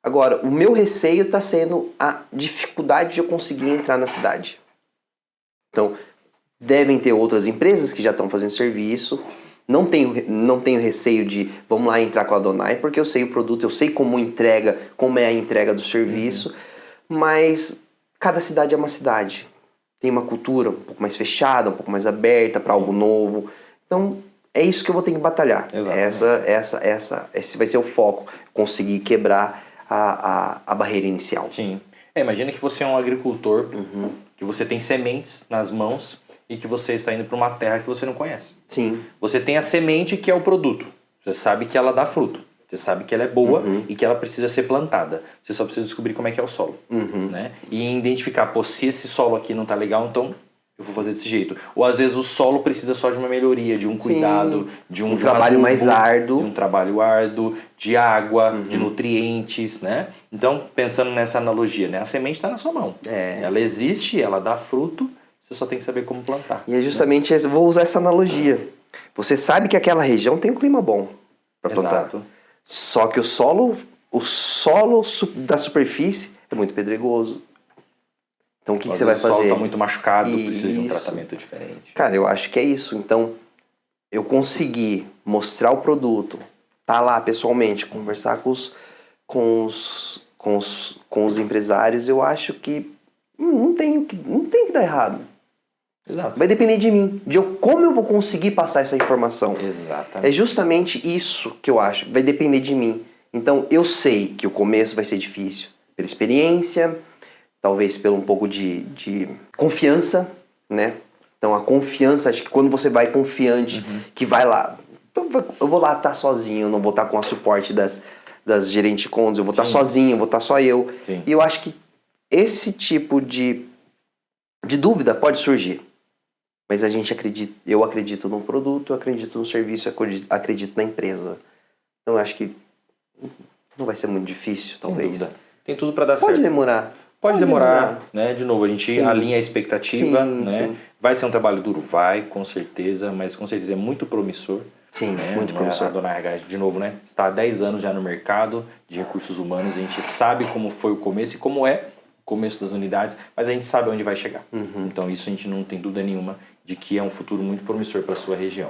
Agora, o meu receio está sendo a dificuldade de eu conseguir entrar na cidade. Então, devem ter outras empresas que já estão fazendo serviço. Não tenho receio de, vamos lá entrar com a Donai, porque eu sei o produto, eu sei como é a entrega do serviço, mas cada cidade é uma cidade. Tem uma cultura um pouco mais fechada, um pouco mais aberta para algo novo. Então, é isso que eu vou ter que batalhar. Esse vai ser o foco, conseguir quebrar a barreira inicial. Sim. Imagina que você é um agricultor, que você tem sementes nas mãos e que você está indo para uma terra que você não conhece. Sim. Você tem a semente que é o produto. Você sabe que ela dá fruto. Você sabe que ela é boa Uhum. e que ela precisa ser plantada. Você só precisa descobrir como é que é o solo. Uhum. Né? E identificar, pô, se esse solo aqui não tá legal, então eu vou fazer desse jeito. Ou às vezes o solo precisa só de uma melhoria, de um cuidado, de um trabalho mais árduo. de um trabalho árduo, de água, de nutrientes, né? Então, pensando nessa analogia, né? A semente está na sua mão. Ela existe, ela dá fruto, você só tem que saber como plantar. E é justamente, vou usar essa analogia. Você sabe que aquela região tem um clima bom para plantar. Exato. Só que o solo da superfície é muito pedregoso. Então o que você vai fazer? O solo está muito machucado, precisa de um Isso. tratamento diferente. Cara, eu acho que é isso. Então, eu consegui mostrar o produto, tá lá pessoalmente, conversar com os empresários, eu acho que não tem que dar errado. Exato. Vai depender de mim, como eu vou conseguir passar essa informação. Exatamente. É justamente isso que eu acho, vai depender de mim. Então, eu sei que o começo vai ser difícil, pela experiência, talvez pelo um pouco de confiança, né? Então, a confiança, acho que quando você vai confiante, que vai lá, eu vou lá estar sozinho, eu não vou estar com o suporte das gerentes de contas, eu vou estar sozinho, eu vou estar só eu. Sim. E eu acho que esse tipo de dúvida pode surgir. Mas eu acredito no produto, eu acredito no serviço, eu acredito na empresa. Então eu acho que não vai ser muito difícil, talvez. Tem tudo para dar certo. Pode demorar. Pode demorar, né? De novo, a gente alinha a expectativa, Sim, né? sim. Vai ser um trabalho duro? Vai, com certeza, mas com certeza é muito promissor. Sim, né? muito promissor. A Dona RH, de novo, né? Está há 10 anos já no mercado de recursos humanos, a gente sabe como foi o começo e como é o começo das unidades, mas a gente sabe onde vai chegar. Então isso a gente não tem dúvida nenhuma de que é um futuro muito promissor para a sua região.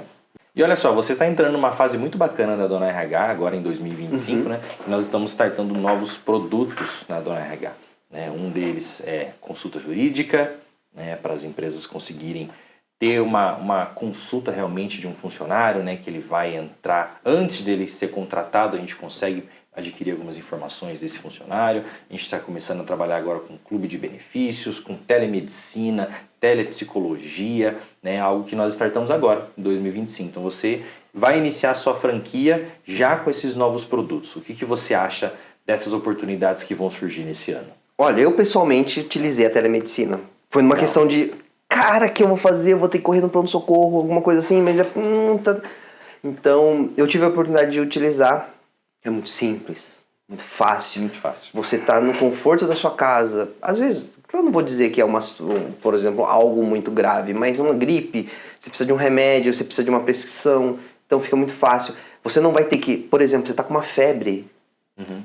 E olha só, você está entrando numa fase muito bacana da Dona RH, agora em 2025, né? Nós estamos startando novos produtos na Dona RH. Né? Um deles é consulta jurídica, né? Para as empresas conseguirem ter uma consulta realmente de um funcionário, né? Que ele vai entrar, antes dele ser contratado, a gente consegue adquirir algumas informações desse funcionário. A gente está começando a trabalhar agora com clube de benefícios, com telemedicina, telepsicologia, né? Algo que nós startamos agora, em 2025. Então você vai iniciar a sua franquia já com esses novos produtos. O que você acha dessas oportunidades que vão surgir nesse ano? Olha, eu pessoalmente utilizei a telemedicina. Foi numa questão de, cara, que eu vou fazer? Eu vou ter que correr no pronto-socorro, alguma coisa assim, mas Então, eu tive a oportunidade de utilizar. É muito simples, muito fácil. Muito fácil. Você está no conforto da sua casa. Às vezes, eu não vou dizer que é por exemplo, algo muito grave, mas uma gripe, você precisa de um remédio, você precisa de uma prescrição, então fica muito fácil. Você não vai ter que, por exemplo, você está com uma febre,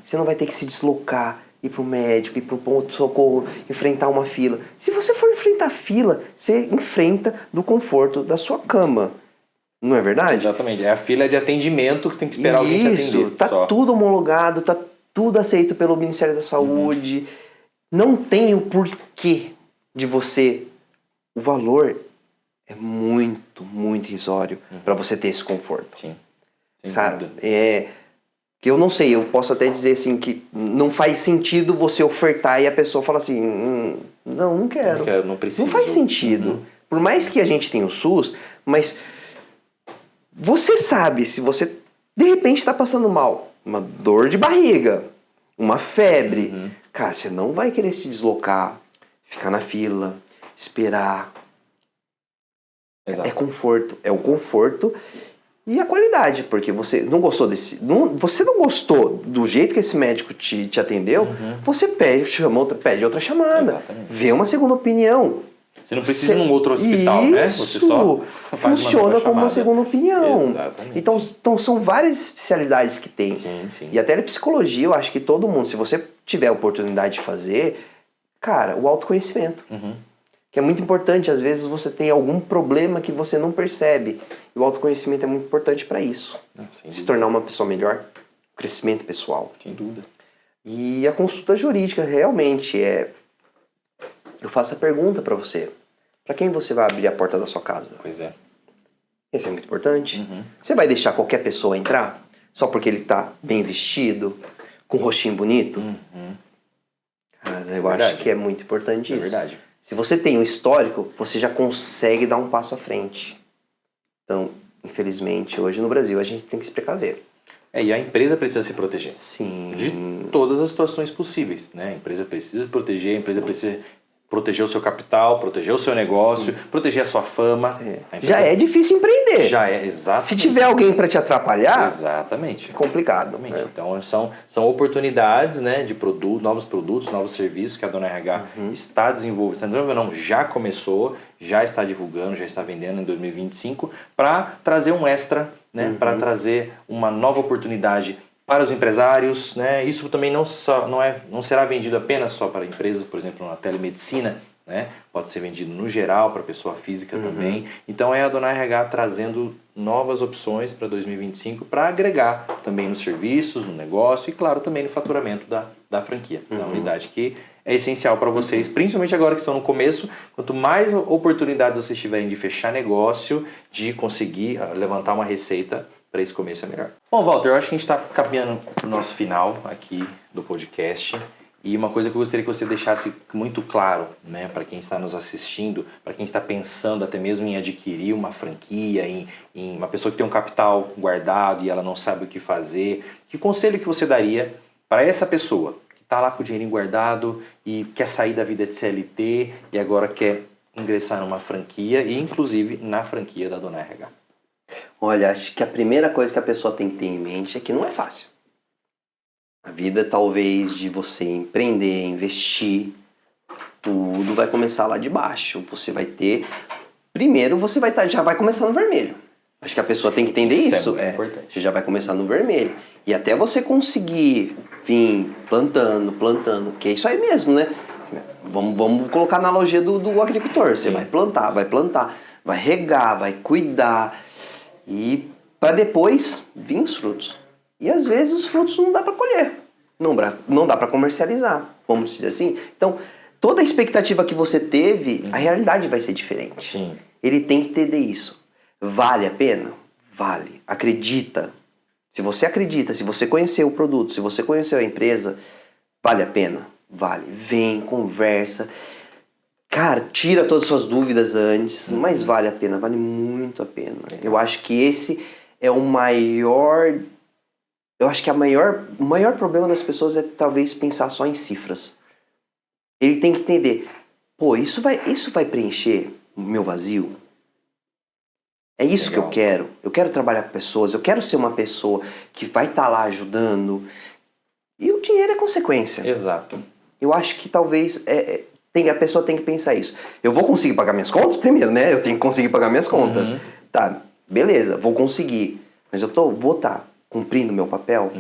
você não vai ter que se deslocar, ir para o médico, ir para o ponto-socorro, enfrentar uma fila. Se você for enfrentar fila, você enfrenta do conforto da sua cama. Não é verdade? Exatamente. É a fila de atendimento que você tem que esperar alguém te atender. Isso, tá tudo homologado, tá tudo aceito pelo Ministério da Saúde. Não tem o porquê de você... O valor é muito, muito irrisório para você ter esse conforto. Sim. Sabe? Que eu não sei, eu posso até dizer assim que não faz sentido você ofertar e a pessoa fala assim, não quero. Não quero, não preciso. Não faz sentido. Por mais que a gente tenha o SUS, mas... Você sabe, se você de repente está passando mal, uma dor de barriga, uma febre, cara, você não vai querer se deslocar, ficar na fila, esperar. Exato. É conforto, é o conforto e a qualidade, porque você não gostou você não gostou do jeito que esse médico te atendeu, você pede outra chamada, Exatamente. vê uma segunda opinião. Você não precisa de um outro hospital, né? Você só funciona como uma segunda opinião. Exatamente. Então são várias especialidades que tem. Sim. E a telepsicologia, eu acho que todo mundo, se você tiver a oportunidade de fazer, cara, o autoconhecimento. Que é muito importante. Às vezes você tem algum problema que você não percebe. E o autoconhecimento é muito importante para isso. Se tornar uma pessoa melhor, crescimento pessoal. Sem dúvida. E a consulta jurídica realmente eu faço a pergunta para você. Para quem você vai abrir a porta da sua casa? Pois é. Isso é muito importante. Você vai deixar qualquer pessoa entrar? Só porque ele tá bem vestido? Com um rostinho bonito? Cara, eu acho que é muito importante isso. É verdade. Se você tem um histórico, você já consegue dar um passo à frente. Então, infelizmente, hoje no Brasil a gente tem que se precaver. E a empresa precisa se proteger. Sim. De todas as situações possíveis, né? A empresa precisa se proteger, a empresa precisa proteger o seu capital, proteger o seu negócio, proteger a sua fama. A empresa Já é difícil empreender. já é, exatamente. Se tiver alguém para te atrapalhar, exatamente. é complicado. Exatamente. Então são oportunidades, né, de novos produtos, novos serviços que a Dona RH está desenvolvendo. Está desenvolvendo, não, já começou, já está divulgando, já está vendendo em 2025 para trazer um extra, né, para trazer uma nova oportunidade para os empresários, né? Isso também não será vendido apenas só para empresas, por exemplo, na telemedicina, né? Pode ser vendido no geral para pessoa física também. Então é a Dona RH trazendo novas opções para 2025 para agregar também nos serviços, no negócio e, claro, também no faturamento da franquia, da unidade, que é essencial para vocês, principalmente agora que estão no começo. Quanto mais oportunidades vocês tiverem de fechar negócio, de conseguir levantar uma receita, para esse começo é melhor. Bom, Walter, eu acho que a gente está caminhando para o nosso final aqui do podcast. E uma coisa que eu gostaria que você deixasse muito claro, né, para quem está nos assistindo, para quem está pensando até mesmo em adquirir uma franquia, em uma pessoa que tem um capital guardado e ela não sabe o que fazer, que conselho que você daria para essa pessoa que está lá com o dinheirinho guardado e quer sair da vida de CLT e agora quer ingressar numa franquia e inclusive na franquia da Dona RH? Olha, acho que a primeira coisa que a pessoa tem que ter em mente é que não é fácil. A vida, talvez, de você empreender, investir, tudo vai começar lá de baixo. Você vai ter... Primeiro, você já vai começar no vermelho. Acho que a pessoa tem que entender isso. É importante. Você já vai começar no vermelho. E até você conseguir vir plantando, porque é isso aí mesmo, né? Vamos colocar a analogia do agricultor. Você vai plantar, vai regar, vai cuidar. E para depois vir os frutos. E às vezes os frutos não dá para colher, não dá para comercializar, vamos dizer assim. Então, toda a expectativa que você teve, a realidade vai ser diferente. Sim. Ele tem que entender isso. Vale a pena? Vale. Acredita. Se você acredita, se você conheceu o produto, se você conheceu a empresa, vale a pena? Vale. Vem, conversa. Cara, tira todas as suas dúvidas antes, mas vale a pena, vale muito a pena. Eu acho que esse é o maior... Eu acho que o maior problema das pessoas é talvez pensar só em cifras. Ele tem que entender, pô, isso vai preencher o meu vazio? É isso que eu quero? Eu quero trabalhar com pessoas, eu quero ser uma pessoa que vai estar lá ajudando. E o dinheiro é consequência. Exato. Eu acho que talvez... a pessoa tem que pensar isso. Eu vou conseguir pagar minhas contas primeiro, né? Eu tenho que conseguir pagar minhas contas. Tá, beleza, vou conseguir. Mas vou estar cumprindo meu papel?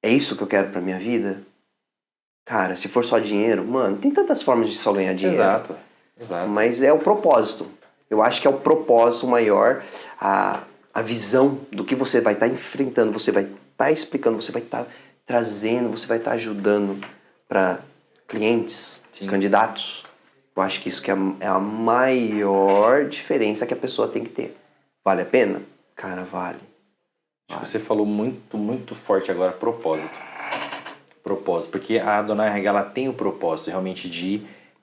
É isso que eu quero pra minha vida? Cara, se for só dinheiro, mano, tem tantas formas de só ganhar dinheiro. Exato. Mas é o propósito. Eu acho que é o propósito maior, a visão do que você vai estar enfrentando, você vai estar explicando, você vai estar trazendo, você vai estar ajudando para clientes, candidatos. Eu acho que isso que é a maior diferença que a pessoa tem que ter. Vale a pena? Cara, vale. Acho que você falou muito, muito forte agora, propósito. Propósito, porque a Dona RH, ela tem o propósito realmente de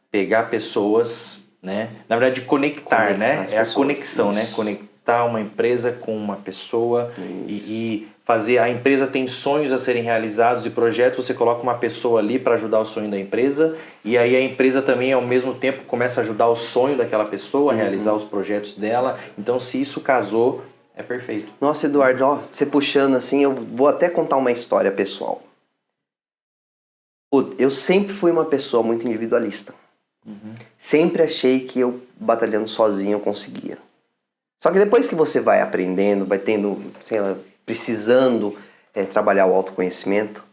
pegar pessoas, né? Na verdade, de conectar, né? É a conexão, né? Conectar uma empresa com uma pessoa e fazer... A empresa tem sonhos a serem realizados e projetos, você coloca uma pessoa ali para ajudar o sonho da empresa e aí a empresa também, ao mesmo tempo, começa a ajudar o sonho daquela pessoa, a realizar os projetos dela. Então, se isso casou, é perfeito. Nossa, Eduardo, ó, você puxando assim, eu vou até contar uma história pessoal. Eu sempre fui uma pessoa muito individualista. Sempre achei que eu, batalhando sozinho, eu conseguia. Só que depois que você vai aprendendo, vai tendo, sei lá, precisando trabalhar o autoconhecimento,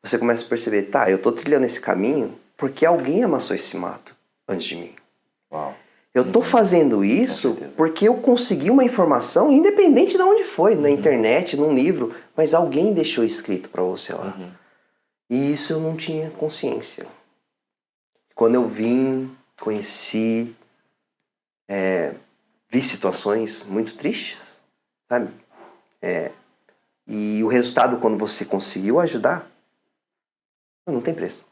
você começa a perceber, tá, eu tô trilhando esse caminho porque alguém amassou esse mato antes de mim. Uau. Eu tô fazendo isso porque eu consegui uma informação, independente de onde foi, na internet, num livro, mas alguém deixou escrito para você lá. E isso eu não tinha consciência. Quando eu vim, conheci, vi situações muito tristes, sabe? E o resultado, quando você conseguiu ajudar, não tem preço.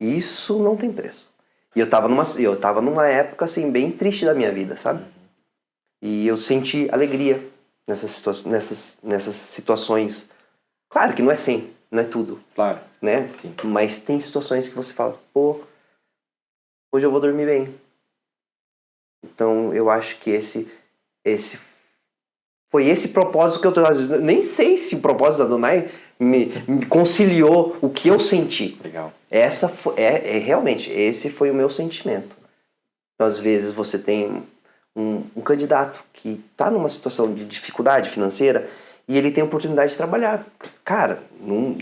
Isso não tem preço. E eu tava numa época assim, bem triste da minha vida, sabe? E eu senti alegria nessas situações. Claro que não é sempre, não é tudo, Claro. né? Sim. Mas tem situações que você fala, pô, hoje eu vou dormir bem. Então eu acho que foi esse propósito que eu tô. Nem sei se o propósito da Adonai me conciliou o que eu senti. Legal. Realmente, esse foi o meu sentimento. Então, às vezes, você tem um candidato que está numa situação de dificuldade financeira e ele tem a oportunidade de trabalhar. Cara, num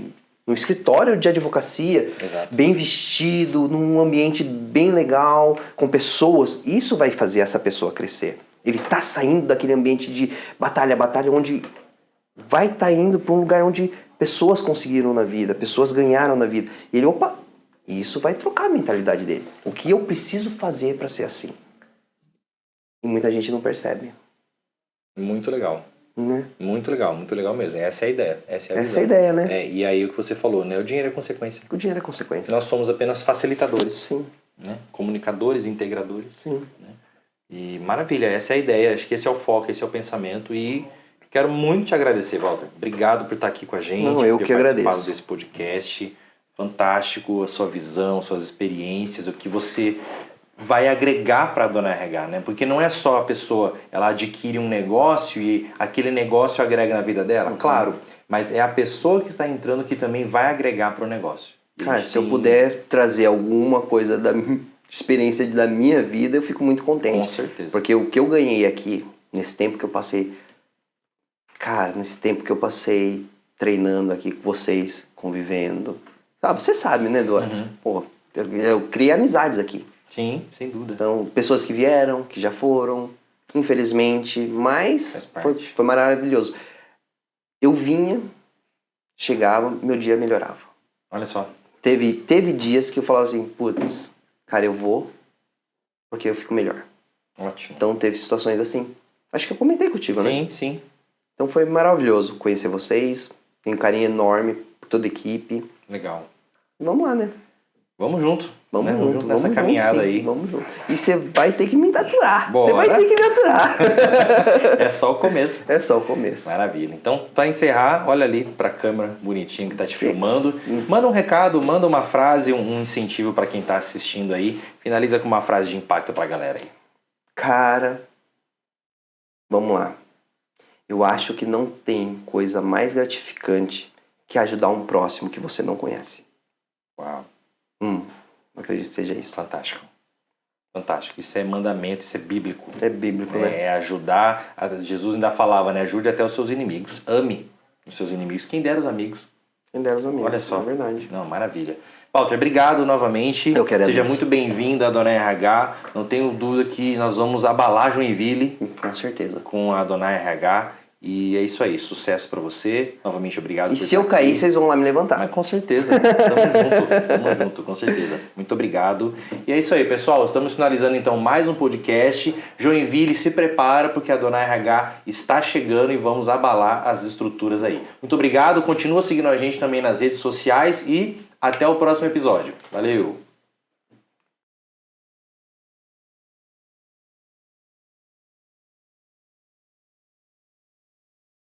escritório de advocacia, Exato. bem vestido, num ambiente bem legal, com pessoas. Isso vai fazer essa pessoa crescer. Ele está saindo daquele ambiente de batalha, onde vai estar indo para um lugar onde pessoas conseguiram na vida, pessoas ganharam na vida. E ele, opa, isso vai trocar a mentalidade dele. O que eu preciso fazer para ser assim? E muita gente não percebe. Muito legal. Né? Muito legal mesmo. Essa é a ideia. Essa é a ideia, né? E aí o que você falou, né? O dinheiro é consequência. O dinheiro é consequência. Nós somos apenas facilitadores. Sim. Né? Comunicadores, integradores. Sim. Né? E maravilha, essa é a ideia. Acho que esse é o foco, esse é o pensamento. E quero muito te agradecer, Walter. Obrigado por estar aqui com a gente. Não, eu por que ter participado agradeço. desse podcast. Fantástico a sua visão, suas experiências, o que você vai agregar para a Adonai RH, né? Porque não é só a pessoa, ela adquire um negócio e aquele negócio agrega na vida dela, claro, mas é a pessoa que está entrando que também vai agregar para o negócio. Cara, se eu puder trazer alguma coisa da experiência da minha vida, eu fico muito contente. Com certeza. Porque o que eu ganhei aqui, nesse tempo que eu passei, cara, nesse tempo que eu passei treinando aqui com vocês, convivendo, sabe, você sabe, né, Eduardo? Pô, eu criei amizades aqui. Sim, sem dúvida. Então, pessoas que vieram, que já foram, infelizmente, mas foi maravilhoso. Eu vinha, chegava, meu dia melhorava. Olha só. Teve dias que eu falava assim, putz, cara, eu vou porque eu fico melhor. Ótimo. Então teve situações assim. Acho que eu comentei contigo, né? Sim, sim. Então foi maravilhoso conhecer vocês. Tenho um carinho enorme por toda a equipe. Legal. Vamos lá, né? Vamos junto. Vamos junto nessa caminhada aí. Vamos junto. E você vai ter que me aturar. Bora. Você vai ter que me aturar. É só o começo. É só o começo. Maravilha. Então, para encerrar, olha ali para a câmera bonitinha que está te filmando. Manda um recado, manda uma frase, um incentivo para quem está assistindo aí. Finaliza com uma frase de impacto para a galera aí. Cara, vamos lá. Eu acho que não tem coisa mais gratificante que ajudar um próximo que você não conhece. Uau. Acredito que seja isso. Fantástico. Fantástico. Isso é mandamento, isso é bíblico. É bíblico, né? É ajudar. Jesus ainda falava, né? Ajude até os seus inimigos. Ame os seus inimigos. Quem dera os amigos. Quem dera os amigos. Olha só. É verdade. Não, maravilha. Walter, obrigado novamente. Eu quero Seja agradecer. muito bem-vindo à Adonai RH. Não tenho dúvida que nós vamos abalar Joinville Com certeza. com a Adonai RH. E é isso aí. Sucesso pra você. Novamente, obrigado E por se eu estar cair, aqui. vocês vão lá me levantar. Mas com certeza. Tamo junto, com certeza. Muito obrigado. E é isso aí, pessoal. Estamos finalizando então mais um podcast. Joinville, se prepara porque a Adonai RH está chegando e vamos abalar as estruturas aí. Muito obrigado. Continua seguindo a gente também nas redes sociais e até o próximo episódio. Valeu!